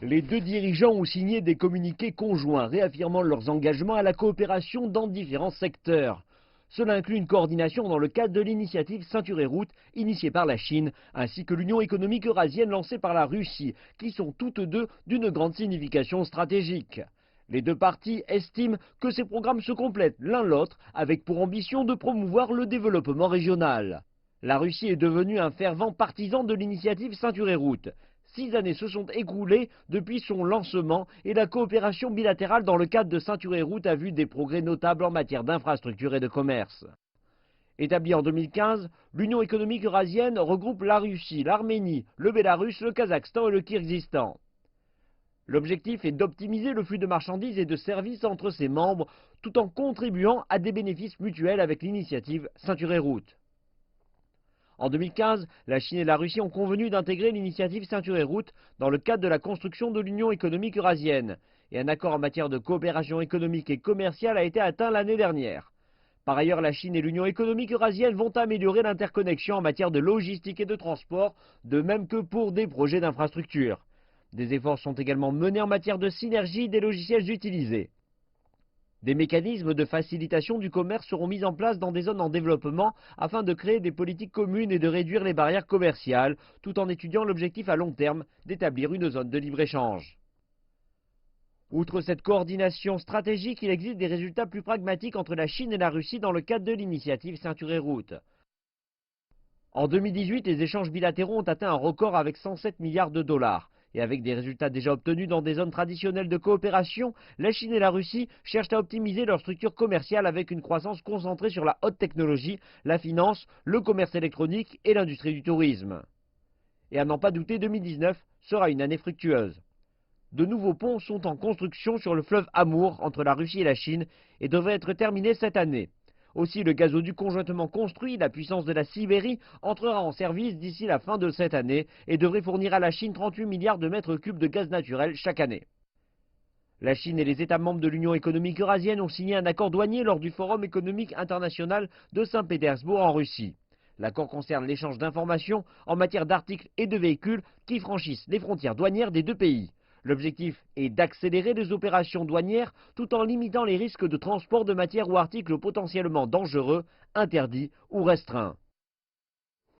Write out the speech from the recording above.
Les deux dirigeants ont signé des communiqués conjoints réaffirmant leurs engagements à la coopération dans différents secteurs. Cela inclut une coordination dans le cadre de l'initiative Ceinture et Route initiée par la Chine, ainsi que l'Union économique eurasienne lancée par la Russie, qui sont toutes deux d'une grande signification stratégique. Les deux parties estiment que ces programmes se complètent l'un l'autre, avec pour ambition de promouvoir le développement régional. La Russie est devenue un fervent partisan de l'initiative Ceinture et Route. 6 années se sont écoulées depuis son lancement et la coopération bilatérale dans le cadre de Ceinture et Route a vu des progrès notables en matière d'infrastructures et de commerce. Établie en 2015, l'Union économique eurasienne regroupe la Russie, l'Arménie, le Bélarus, le Kazakhstan et le Kirghizistan. L'objectif est d'optimiser le flux de marchandises et de services entre ses membres tout en contribuant à des bénéfices mutuels avec l'initiative Ceinture et Route. En 2015, la Chine et la Russie ont convenu d'intégrer l'initiative Ceinture et Route dans le cadre de la construction de l'Union économique eurasienne. Et un accord en matière de coopération économique et commerciale a été atteint l'année dernière. Par ailleurs, la Chine et l'Union économique eurasienne vont améliorer l'interconnexion en matière de logistique et de transport, de même que pour des projets d'infrastructure. Des efforts sont également menés en matière de synergie des logiciels utilisés. Des mécanismes de facilitation du commerce seront mis en place dans des zones en développement afin de créer des politiques communes et de réduire les barrières commerciales, tout en étudiant l'objectif à long terme d'établir une zone de libre-échange. Outre cette coordination stratégique, il existe des résultats plus pragmatiques entre la Chine et la Russie dans le cadre de l'initiative Ceinture et Route. En 2018, les échanges bilatéraux ont atteint un record avec 107 milliards de dollars. Et avec des résultats déjà obtenus dans des zones traditionnelles de coopération, la Chine et la Russie cherchent à optimiser leur structure commerciale avec une croissance concentrée sur la haute technologie, la finance, le commerce électronique et l'industrie du tourisme. Et à n'en pas douter, 2019 sera une année fructueuse. De nouveaux ponts sont en construction sur le fleuve Amour entre la Russie et la Chine et devraient être terminés cette année. Aussi, le gazoduc conjointement construit, la puissance de la Sibérie, entrera en service d'ici la fin de cette année et devrait fournir à la Chine 38 milliards de mètres cubes de gaz naturel chaque année. La Chine et les États membres de l'Union économique eurasienne ont signé un accord douanier lors du Forum économique international de Saint-Pétersbourg en Russie. L'accord concerne l'échange d'informations en matière d'articles et de véhicules qui franchissent les frontières douanières des deux pays. L'objectif est d'accélérer les opérations douanières tout en limitant les risques de transport de matières ou articles potentiellement dangereux, interdits ou restreints.